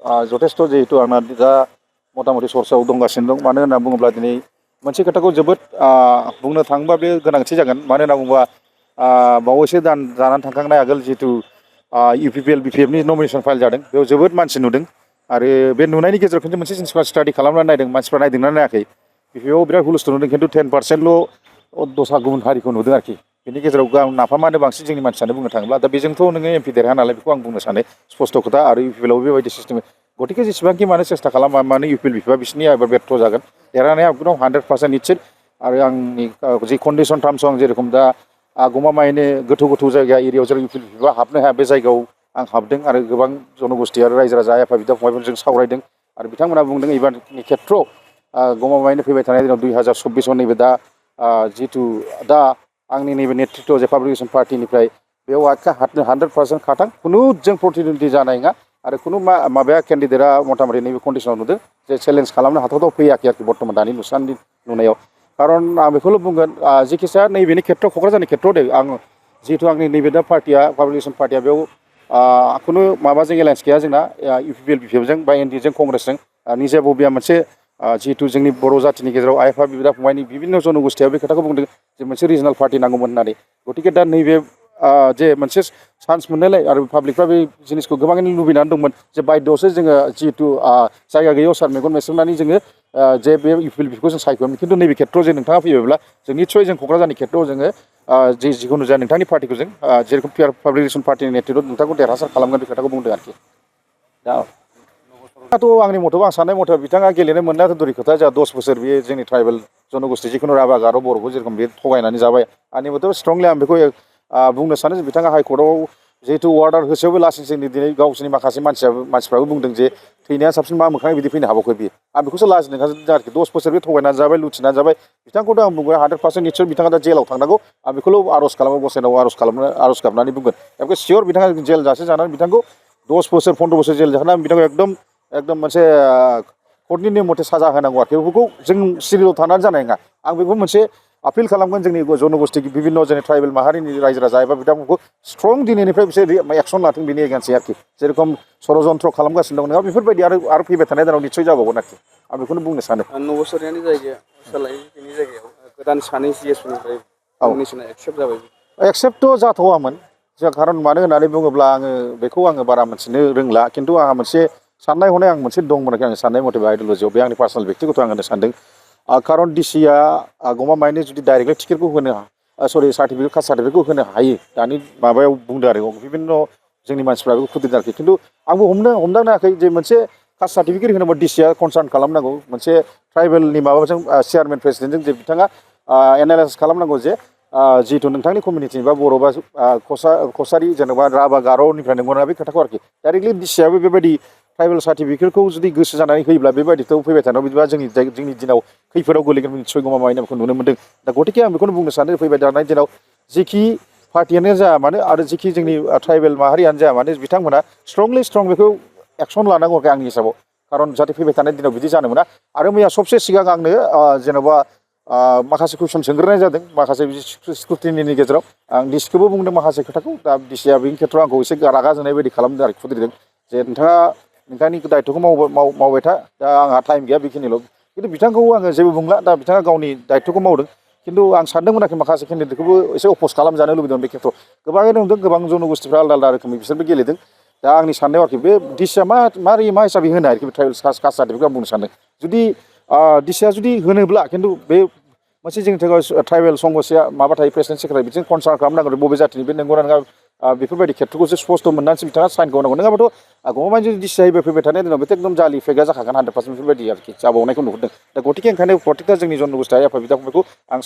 जथेस्थ' जिहेतु आंना दा मथा-मथि सरसायाव दंगासिनो दं मानो होनना बुङोब्ला दिनै मोनसे खोथाखौ जोबोद बुंनो थाङोबा बे गोनांथि जागोन मानो होनना बुङोबा बावैसो दान जानानै थांखांनाय आगोल जिहेतु इउपिपिएल बिपिएफनि नमिनेसन फाइल जादों बेयाव जोबोद मानसि नुदों आरो बे नुनायनि गेजेराव खिन्थु मोनसे जिनिसफ्रा स्टाडि खालामनानै नायदों मानसिफ्रा नायदोंना नायाखै बिपिएफआव बिराद हुलस्थुल नुदों खिन्थु 10% दस्रा गुबुन हारिखौ नुदों आरोखि बेनि गेजेराव नाफामानो बांसिन जोंनि मानसियानो बुंनो थाङोब्ला दा बेजोंथ' नोङो एमपि देरहा नालाय बेखौ आं बुंनो सानो स्पष्ट खोथा आरो इउपिएलआव बेबायदि सिस्टेम गतिके जेसेबांखि मानो सेस्था खालामा मानो इउपिएल बिपिएफआ बिसिनि एबार बेर्थ जागोन देरहानाया एकदम 100% निश्चित आरो आंनि जि कन्डिसन टार्म्स आं जेरेखम दा गमामायैनो गोथौ गोथौ जायगा एरियायाव जेराव इउपिएल बिपिएफआ हाबनो हाया बे जायगायाव आं हाबदों आरो गोबां जनगोष्ठी आरो रायजो राजा आइ आफा बिदा फंबायफोरजों सावरायदों आरो बिथांमोना बुंदों एबारनि खेथ्रआव गमामायैनो फैबाय थानाय दिनाव 2024 नैबे दा जितु दा आंनि नैबे नेतृत्व जे पाब्लिकेसन पार्टिनिफ्राय बेयाव हाबनो 100% खाथां खुनु जों प्रतिनिधि जानाय नङा आरो खुनु माबाया केन्डिडेटआ मथा-मथि नैबे कन्डिसनाव नुदों जे चेलेन्ज खालामनो हाथावथाव फैयाखै आरोखि बर्थमान दानि नुनायाव खारन आं बेखौल' बुंगोन जेखिजाया नैबेनि खेथ्रआव क'क्राझारनि खेथ्रआव दे आं जिहेतु आंनि नैबे दा पार्टिया पाब्लिकेसन पार्टिया बेयाव खुनु माबाजों एलायन्स गैया जोंना इउपिपिएल बिपिएफजों बा एनडिएजों कंग्रेसजों निजा बबिया मोनसे जिहेतु जोंनि बर' जाथिनि गेजेराव आइ आफा बिदा फंबायनि बिभिन्न जनगोष्ठीया बे खोथाखौ बुंदों जे मोनसे रिजनाल पार्टि नांगौमोन होननानै गतिके दा नैबे जे मोनसे चान्स मोननायलाय आरो पाब्लिकफ्रा बे जिनिसखौ गोबाङैनो लुबैनानै दंमोन जे बायद'आवसो जोङो जिहेतु जायगा गैयैयाव सार मेगन मेसेबनानै जोङो जे बे इउपिएल बिपिएफखौ जों सायख'योमोन खिन्थु नैबे खेथ्रआव जे नोंथाङा फैबायब्ला जों निस्सय जों क'क्राझारनि खेथ्रआव जोङो जिखुनु जाया नोंथांनि पार्टिखौ जों जेरेखम पाब्लिकेसन पार्टिनि नेतृत्व नोंथांखौ देरहासार खालामगोन बे खोथाखौ बुंदों आरोखि दाथ' आंनि मथेबा आं साननाय मथे बिथाङा गेलेनो मोननायाथ' दुरि खोथा जोंहा 10 बोसोर बेयो जोंनि ट्राइबेल जनगोष्ठी जिखुनु राभा गार' बर'खौ जेरेखम बे थगायनानै जाबाय आंनि मथेबा स्ट्रंलि आं बेखौ बुंनो सानो जे बिथाङा हाइकर्टआव जिहेतु अर्डार होसेयावबो लासै जोंनि दिनै गावसोरनि माखासे मानसिफ्राबो बुंदों जे थैनाया साबसिन मा मोखाङै बिदि फैनो हाबावखै बियो आं बेखौसो लाजिनो ओंखारदों आरोखि 10 बोसोर बे थगायनानै जाबाय लुथिनानै जाबाय बिथांखौथ' आं बुंगोन 100% निस्सय बिथाङा दा जेलाव थांनांगौ आं बेखौल' आर'ज खालामो गसाइनाव आर'ज गाबनानै बुंगोन बेखौ सियर बिथाङा जेल जासे जानानै बिथांखौ 10 बोसोर 15 बोसोर जेल जाहोनानै बिथांखौ एकदम मोनसे कर्टनि नेम मथे साजा होनांगौ आरोखि बेफोरखौ जों सिरियल थानानै जानाय नङा आं बेखौ मोनसे आपिल खालामगोन जोंनि जनगोष्ठी बिभिन्न जोंनि ट्राइबेल माहारिनि रायजो राजा एबा बिथांमोनखौ स्ट्रं दिनैनिफ्राय बिसोर एक्सन लाथों बेनि एगेन्स्टै आरोखि जेरेखम षड़यन्त्र खालामगासिनो दं नङा बेफोरबायदि आरो फैबाय थानाय दिनाव निस्सय जाबावगोन आरोखि आं बेखौनो बुंनो सानो नबसरियानि जायगायाव सोलाय बेनि जायगायाव गोदान सानै सिएसपिनिफ्राय नमिनेसना एक्सेप्ट जाबाय एक्सेप्टथ' जाथ'वामोन खारन मानो होननानै बुङोब्ला बेखौ बारा मोनथिनो रोंला खिन्थु आंहा मोनसे साननाय हनाय आं मोनसे दंमोन आरोखि आंनि साननाय मथे आइडियलजियाव बे आंनि पार्सनेल बेक्तिगत आं होनो सानदों खारन डिसिआ गमामायैनो जुदि डाइरेक्टलि टिकेटखौ होनो सार्टिफिकेट कास्ट सार्टिफिकेटखौ होनो हायो दानि माबायाव बुंदों आरो बिभिन्न जोंनि मानसिफ्रा बेखौ खुदिदों आरोखि खिन्थु आंबो हमदांनो हायाखै जे मोनसे कास्ट सार्टिफिकेट होनोबा डिसिआ कनसार्न खालामनांगौ मोनसे ट्राइबेलनि माबाजों चेयारमेन प्रेसिडेन्टजों जे बिथाङा एनालाइसिस खालामनांगौ जे जिहेतु नोंथांनि कमिउनिटिनि बा बर' बा कसारि जेनेबा राभा गार'निफ्राय नंगौना बे खोथाखौ आरोखि डाइरेक्टलि डिसिआबो बेबायदि ट्राइबेल सार्टिफिकेटखौ जुदि गोसो जानानै होयोब्ला बेबायदिथ' फैबाय थानायाव बिदिबा जोंनि दिनाव खैफोदाव गोलैगोन निस्सय गमामायैनो नुनो मोन्दों दा गतिके आं बेखौनो बुंनो सानो फैबाय थानाय दिनाव जिखि पार्टियानो जाया मानो आरो जिखि जोंनि ट्राइबेल माहारियानो जाया मानो बिथांमोना स्ट्रं बेखौ एक्सन लानांगौ आरोखि आंनि हिसाबाव खारन जाहाथे फैबाय थानाय दिनाव बिदि जानो मोना आरो मैया सबसे सिगां आंनो जेन'बा माखासे कुइसन सोंग्रोनाय जादों माखासे स्क्रुटिनिनि गेजेराव आं डिसिखौबो बुंदों माखासे खोथाखौ दा डिसिआ बेनि खेथ्रआव आंखौ एसे रागा जोंनाय बायदि खालामदों आरोखि खुद्रिदों जे नोंथाङा नोंथांनि दायित्वखौ मावबाय था दा आंहा टाइम गैया बेखिनिल' खिन्थु बिथांखौ आङो जेबो बुंला दा बिथाङा गावनि दायित्वखौ मावदों खिन्थु आं सानदोंमोन आरोखि माखासे केन्डिडेटखौबो एसे अपस खालामजानो लुबैदों बे खेथ्रआव गोबाङैनो नुदों गोबां जनगोष्ठीफ्रा आलदा रोखोमै बिसोरबो गेलेदों दा आंनि साननायाव आरोखि बे डिसिआ मा हिसाबै होनो आरोखि ट्राइबेल कास्ट सार्टिफिकेट आं बुंनो सानदों जुदि डिसिआ जुदि होनोब्ला खिन्थु बे मोनसे जोंनि थाखाय ट्राइबेल संगसेया माबा थायो प्रेसिडेन्ट सेक्रेटारि बिदिनो कनसार्न खालामनांगोन बबे जातिनि बे नंगौना नङा बेफोरबायदि खेथ्रखौसो स्पस्ट मोननानैसो बिथाङा साइनखौ होनांगौ नङाबाथ' गमामायैनो जुदि डिसिआ फैबाय थानाय दिनाव बेथ' एकदम जालि फेकआ जाखागोन 100% बेफोरबायदि आरोखि जाबावनायखौ नुहुरदों दा गतिके ओंखायनो प्रटेक्टआ जोंनि जनगोष्ठी आइ आफा बिदा फंबायखौ आं